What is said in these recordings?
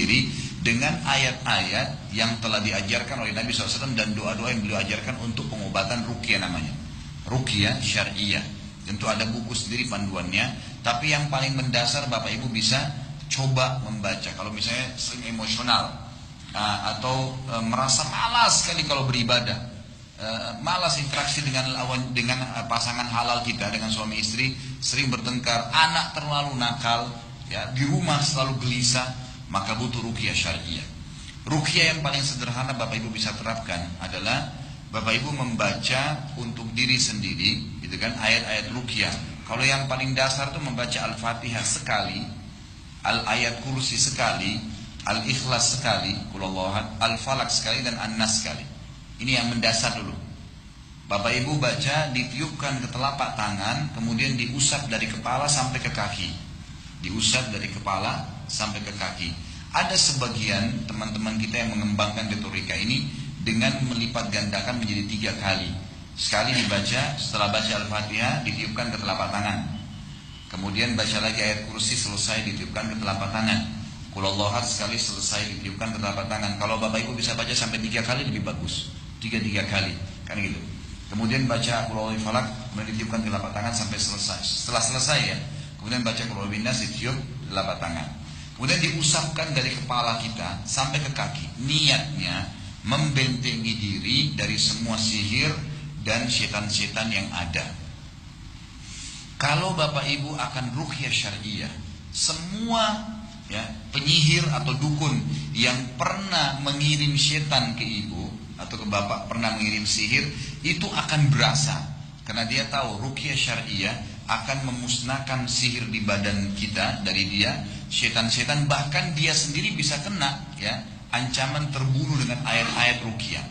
sendiri dengan ayat-ayat yang telah diajarkan oleh Nabi SAW dan doa-doa yang beliau ajarkan untuk pengobatan ruqyah namanya. Ruqyah syariah. Tentu ada buku sendiri panduannya, tapi yang paling mendasar Bapak Ibu bisa coba membaca. Kalau misalnya sering emosional atau merasa malas sekali kalau beribadah, malas interaksi dengan pasangan halal kita, dengan suami istri, sering bertengkar, anak terlalu nakal, ya, di rumah selalu gelisah, maka butuh ruqyah syariah. Ruqyah yang paling sederhana Bapak Ibu bisa terapkan adalah Bapak Ibu membaca untuk diri sendiri, gitu kan, ayat-ayat ruqyah. Kalau yang paling dasar itu membaca Al-Fatihah sekali, Al-Ayat Kursi sekali, Al-Ikhlas sekali, Qul Huwallahu Ahad, Al-Falaq sekali, dan An-Nas sekali. Ini yang mendasar dulu. Bapak Ibu baca, ditiupkan ke telapak tangan, kemudian diusap dari kepala sampai ke kaki. Diusap dari kepala sampai ke kaki. Ada sebagian teman-teman kita yang mengembangkan retorika ini dengan melipat gandakan menjadi 3 kali. Sekali dibaca, setelah baca Al-Fatihah ditiupkan ke telapak tangan. Kemudian baca lagi ayat kursi, selesai ditiupkan ke telapak tangan. Qul Huwallahu Ahad sekali, selesai ditiupkan ke telapak tangan. Kalau Bapak Ibu bisa baca sampai 3 kali lebih bagus. 3 kali, kan gitu. Kemudian baca Qul Huwallahu Falaq, kemudian ditiupkan ke telapak tangan sampai selesai. Setelah selesai ya, kemudian baca Qul Huwallahu Nas, ditiup telapak tangan. Kemudian diusapkan dari kepala kita sampai ke kaki. Niatnya membentengi diri dari semua sihir dan setan-setan yang ada. Kalau Bapak Ibu akan ruqyah syariah, semua ya, penyihir atau dukun yang pernah mengirim setan ke ibu atau ke bapak, pernah mengirim sihir, itu akan berasa. Karena dia tahu ruqyah syariah akan memusnahkan sihir di badan kita dari dia, setan-setan, bahkan dia sendiri bisa kena ya ancaman terbunuh dengan ayat-ayat ruqyah.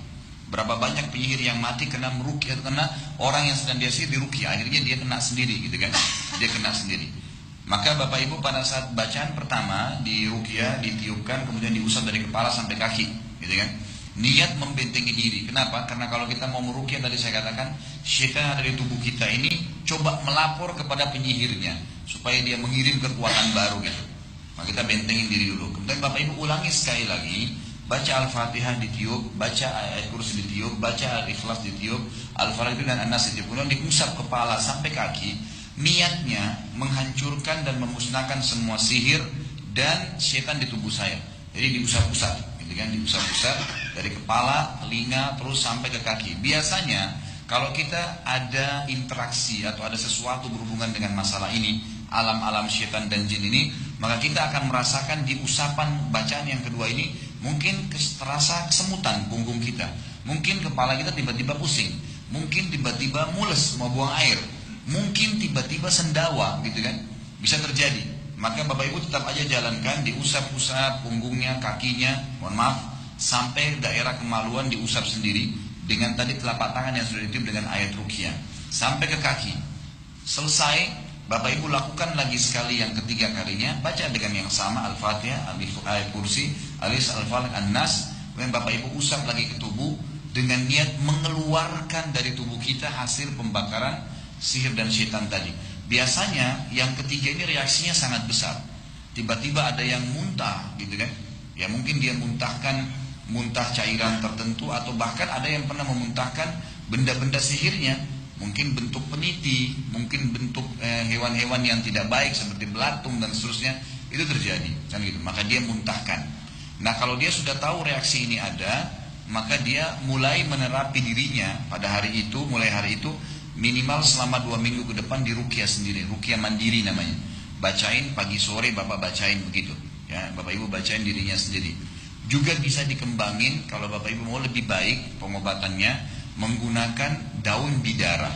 Berapa banyak penyihir yang mati kena meruqyah, kena orang yang sedang dia sihir di ruqyah, akhirnya dia kena sendiri gitu kan. Dia kena sendiri. Maka Bapak Ibu pada saat bacaan pertama di ruqyah ditiupkan, kemudian diusap dari kepala sampai kaki, gitu kan. Niat membentengi diri. Kenapa? Karena kalau kita mau meruqyah, tadi saya katakan, syaitan ada di tubuh kita ini coba melapor kepada penyihirnya supaya dia mengirim kekuatan baru gitu. Maka kita bentengin diri dulu. Kemudian Bapak Ibu ulangi sekali lagi, baca Al-Fatihah ditiup, baca ayat kursi ditiup, baca Al-Ikhlas ditiup, Al-Falaq dan An-Nas ditiup, kemudian diusap kepala sampai kaki. Niatnya menghancurkan dan memusnahkan semua sihir dan setan di tubuh saya. Jadi diusap-usap, gitu kan, diusap-usap dari kepala, telinga, terus sampai ke kaki. Biasanya kalau kita ada interaksi atau ada sesuatu berhubungan dengan masalah ini, alam-alam setan dan jin ini, maka kita akan merasakan di usapan bacaan yang kedua ini mungkin terasa kesemutan punggung kita, mungkin kepala kita tiba-tiba pusing, mungkin tiba-tiba mules mau buang air, mungkin tiba-tiba sendawa gitu kan, bisa terjadi. Maka Bapak Ibu tetap aja jalankan, diusap-usap punggungnya, kakinya, mohon maaf, sampai daerah kemaluan diusap sendiri dengan tadi telapak tangan yang sudah ditiup dengan ayat ruqyah sampai ke kaki. Selesai, Bapak Ibu lakukan lagi sekali yang ketiga kalinya, baca dengan yang sama Al-Fatihah, ayat kursi, Al-Falaq, An-Nas, kemudian Bapak Ibu usap lagi ke tubuh dengan niat mengeluarkan dari tubuh kita hasil pembakaran sihir dan syaitan tadi. Biasanya yang ketiga ini reaksinya sangat besar. Tiba-tiba ada yang muntah gitu kan. Ya mungkin dia muntah cairan tertentu, atau bahkan ada yang pernah memuntahkan benda-benda sihirnya. Mungkin bentuk peniti, mungkin bentuk hewan-hewan yang tidak baik seperti belatung dan seterusnya. Itu terjadi kan gitu. Maka dia muntahkan. Nah kalau dia sudah tahu reaksi ini ada, maka dia mulai menerapi dirinya pada hari itu, mulai hari itu minimal selama 2 minggu ke depan di ruqyah sendiri, ruqyah mandiri namanya. Bacain pagi sore, Bapak bacain begitu. Ya, Bapak Ibu bacain dirinya sendiri. Juga bisa dikembangin kalau Bapak Ibu mau lebih baik pengobatannya menggunakan daun bidara.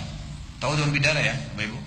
Tahu daun bidara ya, Bapak Ibu?